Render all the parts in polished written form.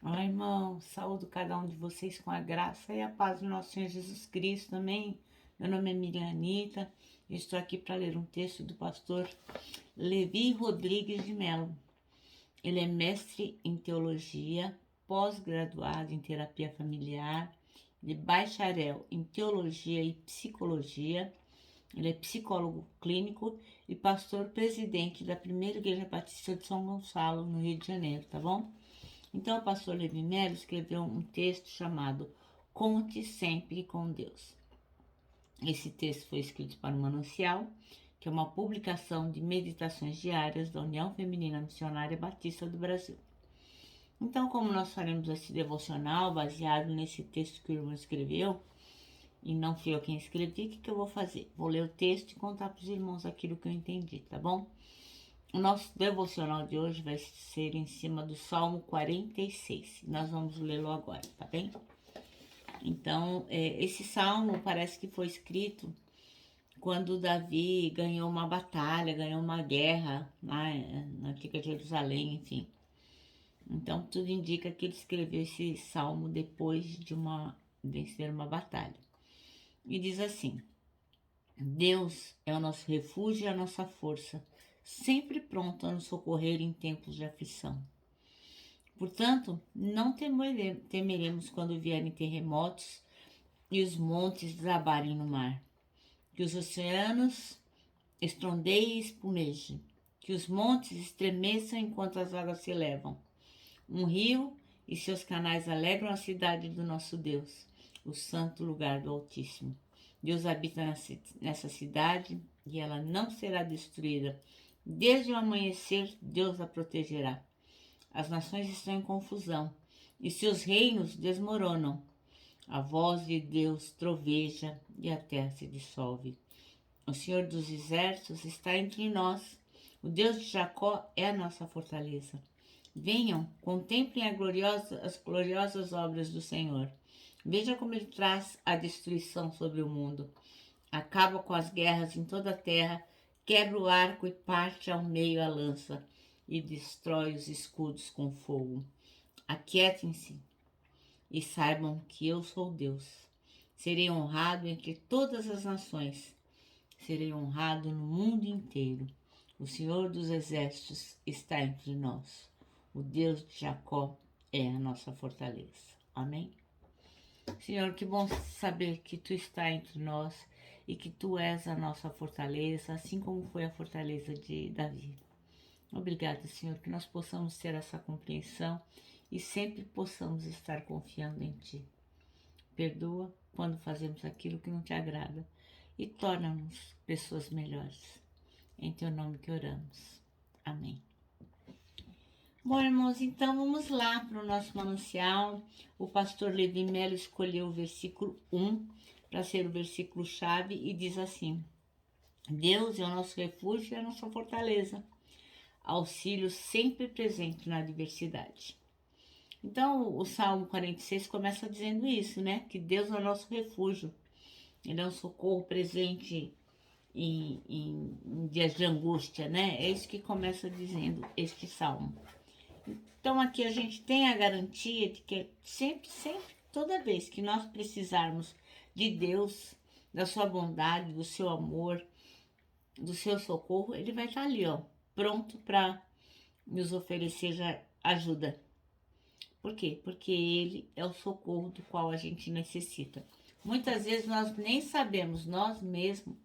Olá, irmão, saúdo cada um de vocês com a graça e a paz do nosso Senhor Jesus Cristo também. Meu nome é Miriam Anita e estou aqui para ler um texto do pastor Levi Rodrigues de Mello. Ele é mestre em teologia, pós-graduado em terapia familiar, de bacharel em teologia e psicologia. Ele é psicólogo clínico e pastor presidente da primeira Igreja Batista de São Gonçalo, no Rio de Janeiro, tá bom? Então, o pastor Levi Mello escreveu um texto chamado Conte Sempre com Deus. Esse texto foi escrito para o Manancial, que é uma publicação de meditações diárias da União Feminina Missionária Batista do Brasil. Então, como nós faremos esse devocional baseado nesse texto que o irmão escreveu, e não fui eu quem escrevi, o que eu vou fazer? Vou ler o texto e contar para os irmãos aquilo que eu entendi, tá bom? O nosso devocional de hoje vai ser em cima do Salmo 46. Nós vamos lê-lo agora, tá bem? Então, esse salmo parece que foi escrito quando Davi ganhou uma batalha, ganhou uma guerra na antiga Jerusalém, enfim. Então, tudo indica que ele escreveu esse salmo depois de vencer uma batalha. E diz assim: Deus é o nosso refúgio e a nossa força, sempre pronto a nos socorrer em tempos de aflição. Portanto, não temeremos quando vierem terremotos e os montes desabarem no mar, que os oceanos estrondeiem e espumejem, que os montes estremeçam enquanto as águas se elevam. Um rio e seus canais alegram a cidade do nosso Deus, o santo lugar do Altíssimo. Deus habita nessa cidade e ela não será destruída. Desde o amanhecer, Deus a protegerá. As nações estão em confusão e seus reinos desmoronam. A voz de Deus troveja e a terra se dissolve. O Senhor dos exércitos está entre nós. O Deus de Jacó é a nossa fortaleza. Venham, contemplem as gloriosas obras do Senhor. Veja como ele traz a destruição sobre o mundo. Acaba com as guerras em toda a terra, quebra o arco e parte ao meio a lança, e destrói os escudos com fogo. Aquietem-se e saibam que eu sou Deus. Serei honrado entre todas as nações. Serei honrado no mundo inteiro. O Senhor dos exércitos está entre nós. O Deus de Jacó é a nossa fortaleza. Amém? Senhor, que bom saber que Tu está entre nós e que Tu és a nossa fortaleza, assim como foi a fortaleza de Davi. Obrigada, Senhor, que nós possamos ter essa compreensão e sempre possamos estar confiando em Ti. Perdoa quando fazemos aquilo que não Te agrada e torna-nos pessoas melhores. Em Teu nome que oramos. Amém. Bom, irmãos, então vamos lá para o nosso manancial. O pastor Levi Mello escolheu o versículo 1 para ser o versículo-chave e diz assim: Deus é o nosso refúgio e a nossa fortaleza, auxílio sempre presente na adversidade. Então, o Salmo 46 começa dizendo isso, né? Que Deus é o nosso refúgio. Ele é um socorro presente em dias de angústia, né? É isso que começa dizendo este salmo. Então aqui a gente tem a garantia de que sempre, toda vez que nós precisarmos de Deus, da sua bondade, do seu amor, do seu socorro, ele vai estar ali, ó, pronto para nos oferecer ajuda. Por quê? Porque ele é o socorro do qual a gente necessita. Muitas vezes nós nem sabemos, nós mesmo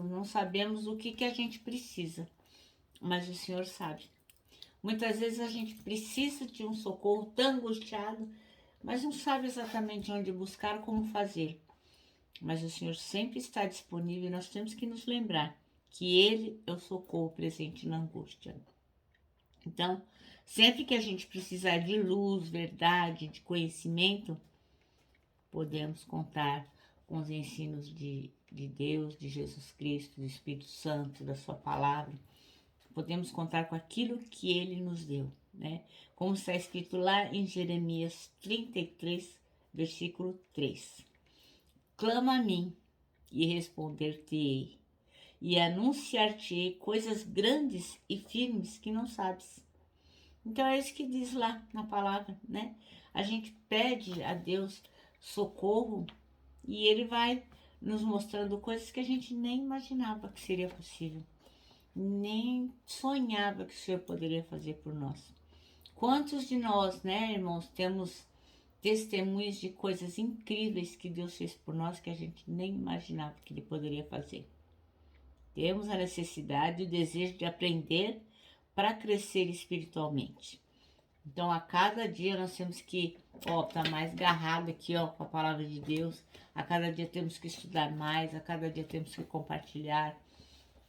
não sabemos o que a gente precisa, mas o Senhor sabe. Muitas vezes a gente precisa de um socorro tão angustiado, mas não sabe exatamente onde buscar, como fazer. Mas o Senhor sempre está disponível e nós temos que nos lembrar que Ele é o socorro presente na angústia. Então, sempre que a gente precisar de luz, verdade, de conhecimento, podemos contar com os ensinos de Deus, de Jesus Cristo, do Espírito Santo, da sua palavra. Podemos contar com aquilo que Ele nos deu, né? Como está escrito lá em Jeremias 33, versículo 3. Clama a mim e responder-te-ei, e anunciar-te-ei coisas grandes e firmes que não sabes. Então é isso que diz lá na palavra, né? A gente pede a Deus socorro e Ele vai nos mostrando coisas que a gente nem imaginava que seria possível, nem sonhava que o Senhor poderia fazer por nós. Quantos de nós, né, irmãos, temos testemunhos de coisas incríveis que Deus fez por nós que a gente nem imaginava que Ele poderia fazer. Temos a necessidade e o desejo de aprender para crescer espiritualmente. Então, a cada dia nós temos que, tá mais agarrado aqui, com a palavra de Deus. A cada dia temos que estudar mais, a cada dia temos que compartilhar,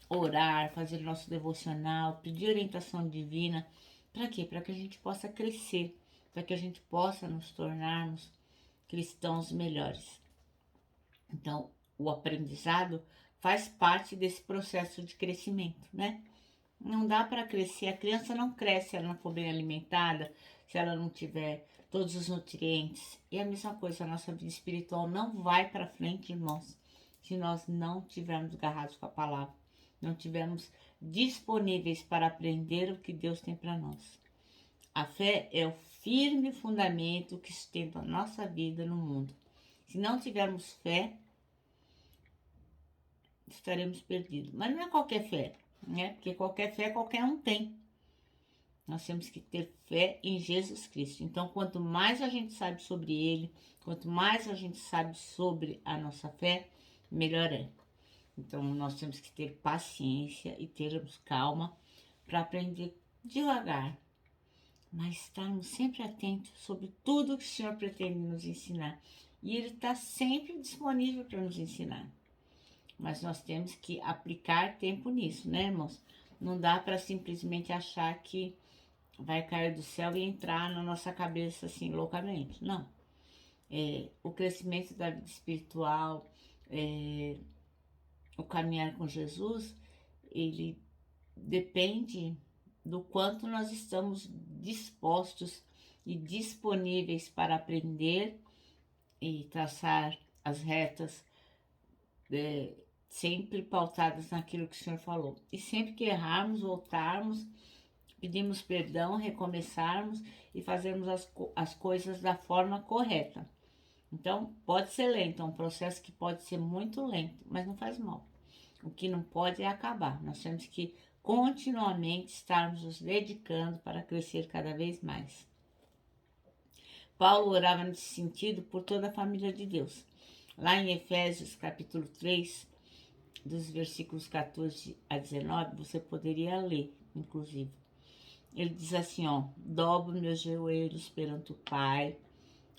orar, fazer nosso devocional, pedir orientação divina. Para quê? Para que a gente possa crescer, para que a gente possa nos tornarmos cristãos melhores. Então, o aprendizado faz parte desse processo de crescimento, né? Não dá para crescer, a criança não cresce se ela não for bem alimentada, se ela não tiver todos os nutrientes. E a mesma coisa, a nossa vida espiritual não vai para frente, irmãos, se nós não tivermos agarrados com a palavra, não tivermos disponíveis para aprender o que Deus tem para nós. A fé é o firme fundamento que sustenta a nossa vida no mundo. Se não tivermos fé, estaremos perdidos. Mas não é qualquer fé, né? Porque qualquer fé qualquer um tem. Nós temos que ter fé em Jesus Cristo. Então, quanto mais a gente sabe sobre Ele, quanto mais a gente sabe sobre a nossa fé, melhor é. Então, nós temos que ter paciência e termos calma para aprender devagar, mas estarmos sempre atentos sobre tudo que o Senhor pretende nos ensinar. E Ele está sempre disponível para nos ensinar. Mas nós temos que aplicar tempo nisso, né, irmãos? Não dá para simplesmente achar que vai cair do céu e entrar na nossa cabeça assim loucamente. Não. O crescimento da vida espiritual, o caminhar com Jesus, ele depende do quanto nós estamos dispostos e disponíveis para aprender e traçar as retas, sempre pautadas naquilo que o Senhor falou. E sempre que errarmos, voltarmos, pedimos perdão, recomeçarmos e fazermos as coisas da forma correta. Então, pode ser lento, é um processo que pode ser muito lento, mas não faz mal. O que não pode é acabar. Nós temos que continuamente estarmos nos dedicando para crescer cada vez mais. Paulo orava nesse sentido por toda a família de Deus. Lá em Efésios capítulo 3, dos versículos 14 a 19, você poderia ler, inclusive. Ele diz assim, dobro meus joelhos perante o Pai,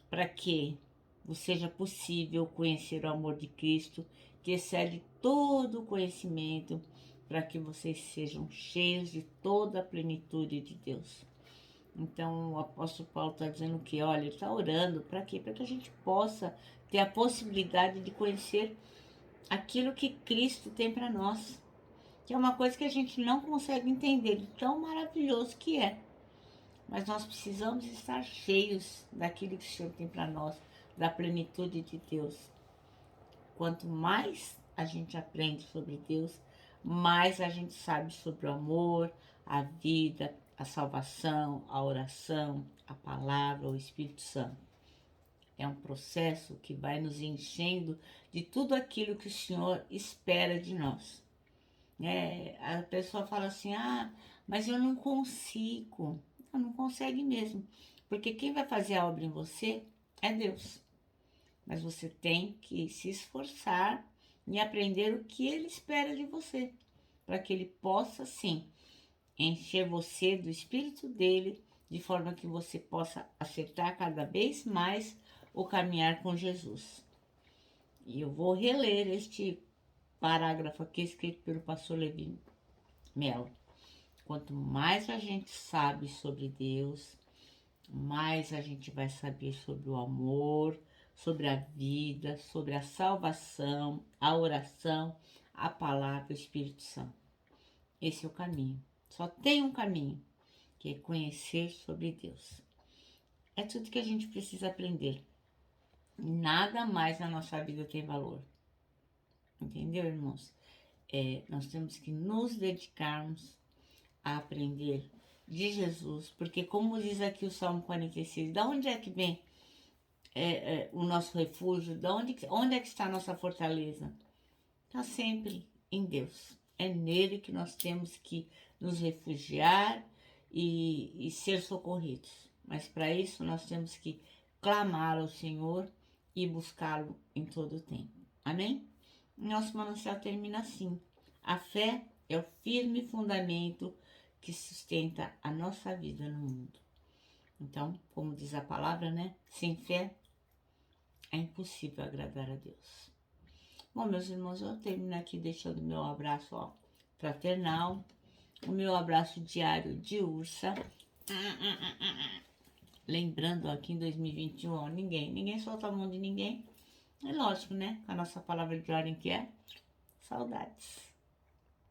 para que vos seja possível conhecer o amor de Cristo, que excede todo o conhecimento, para que vocês sejam cheios de toda a plenitude de Deus. Então o apóstolo Paulo está dizendo que, olha, ele está orando para quê? Para que a gente possa ter a possibilidade de conhecer aquilo que Cristo tem para nós, que é uma coisa que a gente não consegue entender, de tão maravilhoso que é. Mas nós precisamos estar cheios daquilo que o Senhor tem para nós, da plenitude de Deus. Quanto mais a gente aprende sobre Deus, mais a gente sabe sobre o amor, a vida, a salvação, a oração, a palavra, o Espírito Santo. É um processo que vai nos enchendo de tudo aquilo que o Senhor espera de nós. A pessoa fala assim, mas eu não consigo. Não consegue mesmo, porque quem vai fazer a obra em você é Deus. Mas você tem que se esforçar e aprender o que Ele espera de você, para que Ele possa, sim, encher você do Espírito dEle, de forma que você possa acertar cada vez mais o caminhar com Jesus. E eu vou reler este parágrafo aqui, escrito pelo pastor Levi Melo. Quanto mais a gente sabe sobre Deus, mais a gente vai saber sobre o amor, sobre a vida, sobre a salvação, a oração, a palavra, o Espírito Santo. Esse é o caminho. Só tem um caminho, que é conhecer sobre Deus. É tudo que a gente precisa aprender. Nada mais na nossa vida tem valor. Entendeu, irmãos? Nós temos que nos dedicarmos a aprender de Jesus, porque como diz aqui o Salmo 46, da onde é que vem o nosso refúgio? Onde é que está a nossa fortaleza? Está sempre em Deus. É nele que nós temos que nos refugiar e ser socorridos. Mas para isso nós temos que clamar ao Senhor e buscá-lo em todo o tempo. Amém? Nosso manancial termina assim. A fé é o firme fundamento que sustenta a nossa vida no mundo. Então, como diz a palavra, né? Sem fé é impossível agradar a Deus. Bom, meus irmãos, eu termino aqui deixando meu abraço fraternal, o meu abraço diário de ursa. Lembrando aqui em 2021, ó, ninguém solta a mão de ninguém. É lógico, né? A nossa palavra de ordem que é saudades.